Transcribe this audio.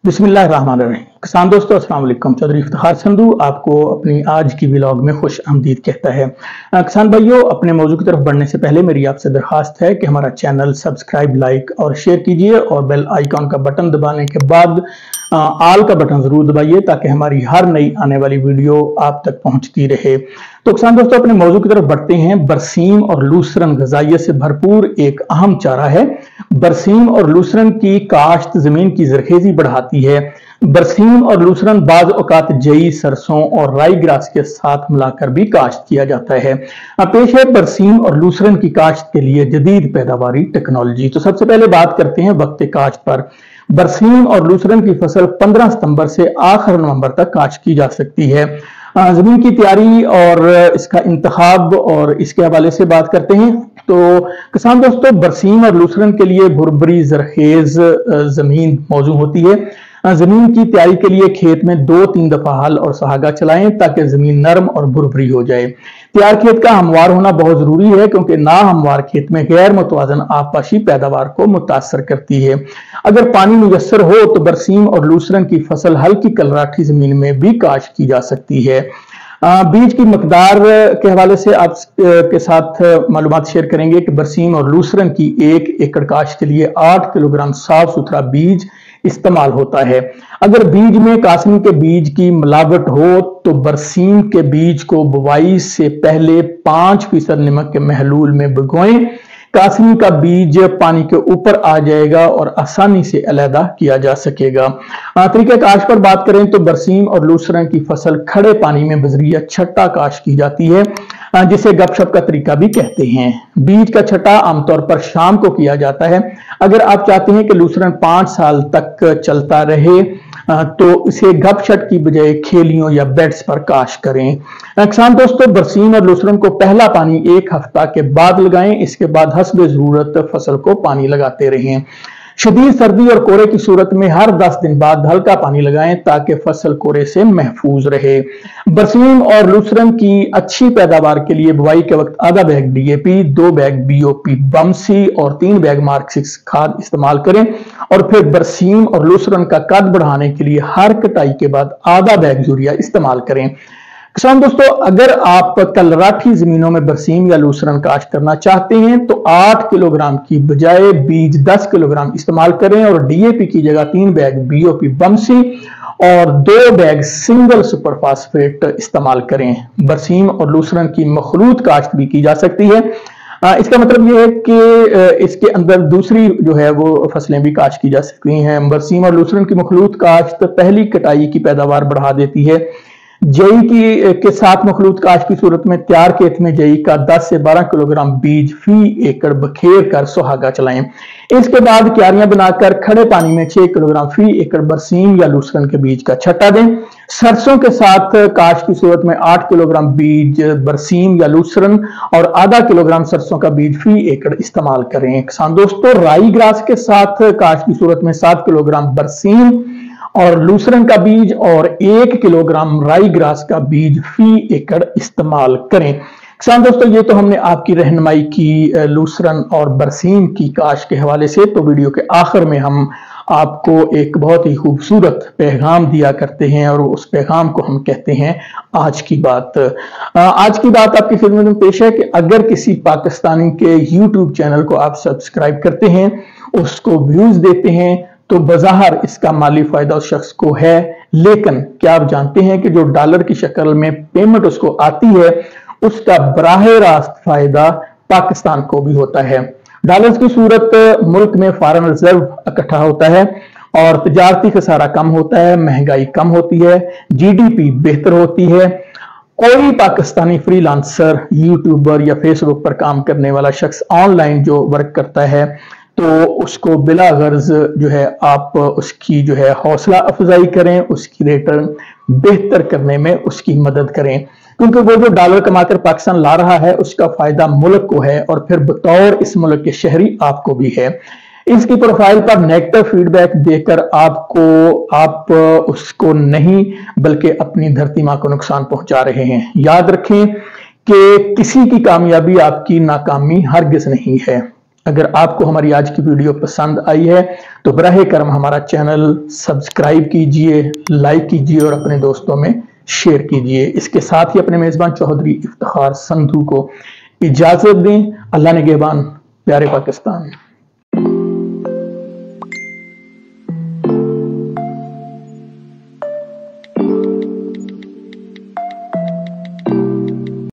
बिस्मिल्लाहिर्रहमानिर्रहीम। किसान दोस्तों अस्सलाम वालेकुम। चौधरी इफ्तिखार संधू आपको अपनी आज की व्लॉग में खुश आमदीद कहता है। किसान भाइयों, अपने मौजू की तरफ बढ़ने से पहले मेरी आपसे दरखास्त है कि हमारा चैनल सब्सक्राइब, लाइक और शेयर कीजिए और बेल आइकॉन का बटन दबाने के बाद आल का बटन जरूर दबाइए ताकि हमारी हर नई आने वाली वीडियो आप तक पहुंचती रहे। तो किसान दोस्तों, अपने मौजू की तरफ बढ़ते हैं। बरसीम और लूसरन ग़िज़ाइयत से भरपूर एक अहम चारा है। बरसीम और लूसरन की काश्त जमीन की ज़रखेज़ी बढ़ाती है। बरसीम और लूसरन बाज़ औक़ात जई, सरसों और राई ग्रास के साथ मिलाकर भी काश्त किया जाता है। पेश है बरसीम और लूसरन की काश्त के लिए जदीद पैदावारी टेक्नोलॉजी। तो सबसे पहले बात करते हैं वक्त काश्त पर। बरसीम और लूसरन की फसल 15 सितंबर से आखिर नवंबर तक काश्त की जा सकती है। जमीन की तैयारी और इसका इंतखाब और इसके हवाले से बात करते हैं। तो किसान दोस्तों, बरसीम और लूसरन के लिए भुरभरी ज़रखेज़ जमीन मौजू होती है। जमीन की तैयारी के लिए खेत में 2-3 दफा हल और सहागा चलाएं ताकि जमीन नरम और भुरभरी हो जाए। तैयार खेत का हमवार होना बहुत जरूरी है क्योंकि ना हमवार खेत में गैर मुतवाजन आबपाशी पैदावार को मुतासर करती है। अगर पानी मुयस्सर हो तो बरसीम और लूसरन की फसल हल्की कलराठी जमीन में भी काश्त की जा सकती है। बीज की मकदार के हवाले से आप के साथ मालूमात शेयर करेंगे कि बरसीम और लूसरन की 1 एकड़ काश्त के लिए 8 किलोग्राम साफ सुथरा बीज इस्तेमाल होता है। अगर बीज में कासनी के बीज की मिलावट हो तो बरसीम के बीज को बुवाई से पहले 5% नमक के महलूल में भिगोएं। कासनी का बीज पानी के ऊपर आ जाएगा और आसानी से अलहदा किया जा सकेगा। तरीके काश्त पर बात करें तो बरसीम और लूसरन की फसल खड़े पानी में बजरिया छट्टा काश्त की जाती है, जिसे गपशप का तरीका भी कहते हैं। बीज का छटा आमतौर पर शाम को किया जाता है। अगर आप चाहते हैं कि लूसरन 5 साल तक चलता रहे तो इसे गपशप की बजाय खेलियों या बेड्स पर काश्त करें। किसान दोस्तों, बरसीम और लूसरन को पहला पानी 1 हफ्ता के बाद लगाएं। इसके बाद हस्बे जरूरत फसल को पानी लगाते रहें। शदीद सर्दी और कोहरे की सूरत में हर 10 दिन बाद हल्का पानी लगाएं ताकि फसल कोहरे से महफूज रहे। बरसीम और लूसरन की अच्छी पैदावार के लिए बुआई के वक्त आधा बैग डीएपी, 2 बैग बीओपी बमसी और 3 बैग मार्क 6 खाद इस्तेमाल करें और फिर बरसीम और लूसरन का कद बढ़ाने के लिए हर कटाई के बाद आधा बैग यूरिया इस्तेमाल करें। किसान दोस्तों, अगर आप कलराठी जमीनों में बरसीम या लूसरन काश्त करना चाहते हैं तो 8 किलोग्राम की बजाय बीज 10 किलोग्राम इस्तेमाल करें और डीएपी की जगह 3 बैग बीओपी बमसी और 2 बैग सिंगल सुपर फास्फेट इस्तेमाल करें। बरसीम और लूसरन की मखलूत काश्त भी की जा सकती है। इसका मतलब यह है कि इसके अंदर दूसरी जो है वो फसलें भी काश्त की जा सकती हैं। बरसीम और लूसरन की मखलूत काश्त पहली कटाई की पैदावार बढ़ा देती है। जई के साथ मखलूत काश्त की सूरत में तैयार खेत में जई का 10 से 12 किलोग्राम बीज फी एकड़ बखेर कर सुहागा चलाएं। इसके बाद क्यारियां बनाकर खड़े पानी में 6 किलोग्राम फी एकड़ बरसीम या लूसरन के बीज का छट्टा दें। सरसों के साथ काश्त की सूरत में 8 किलोग्राम बीज बरसीम या लूसरन और आधा किलोग्राम सरसों का बीज फी एकड़ इस्तेमाल करें। किसान दोस्तों, राई ग्रास के साथ काश्त की सूरत में 7 किलोग्राम बरसीम और लूसरन का बीज और 1 किलोग्राम राई ग्रास का बीज फी एकड़ इस्तेमाल करें। किसान दोस्तों, ये तो हमने आपकी रहनुमाई की लूसरन और बरसीम की काश्त के हवाले से। तो वीडियो के आखिर में हम आपको एक बहुत ही खूबसूरत पैगाम दिया करते हैं और उस पैगाम को हम कहते हैं आज की बात। आज की बात आपकी खिदमत में पेश है कि अगर किसी पाकिस्तानी के यूट्यूब चैनल को आप सब्सक्राइब करते हैं, उसको व्यूज देते हैं, तो बज़ाहिर इसका माली फायदा उस शख्स को है, लेकिन क्या आप जानते हैं कि जो डॉलर की शक्ल में पेमेंट उसको आती है उसका बराह रास्त फायदा पाकिस्तान को भी होता है। डॉलर्स की सूरत मुल्क में फॉरेन रिजर्व इकट्ठा होता है और तजारती खसारा कम होता है, महंगाई कम होती है, जीडीपी बेहतर होती है। कोई पाकिस्तानी फ्रीलांसर, यूट्यूबर या फेसबुक पर काम करने वाला शख्स ऑनलाइन जो वर्क करता है तो उसको बिला गर्ज जो है आप उसकी जो है हौसला अफजाई करें, उसकी रिटर्न बेहतर करने में उसकी मदद करें, क्योंकि वो जो डॉलर कमाकर पाकिस्तान ला रहा है उसका फायदा मुल्क को है और फिर बतौर इस मुल्क के शहरी आपको भी है। इसकी प्रोफाइल पर नेगेटिव फीडबैक देकर आप उसको नहीं बल्कि अपनी धरती मां को नुकसान पहुंचा रहे हैं। याद रखें कि किसी की कामयाबी आपकी नाकामी हरगिज नहीं है। اگر آپ کو ہماری آج کی ویڈیو پسند آئی ہے تو براہ کرم ہمارا چینل سبسکرائب کیجئے، لائک کیجئے اور اپنے دوستوں میں شیئر کیجئے۔ اس کے ساتھ ہی اپنے میزبان چودھری افتخار سندھو کو اجازت دیں۔ اللہ نگہبان، پیارے پاکستان۔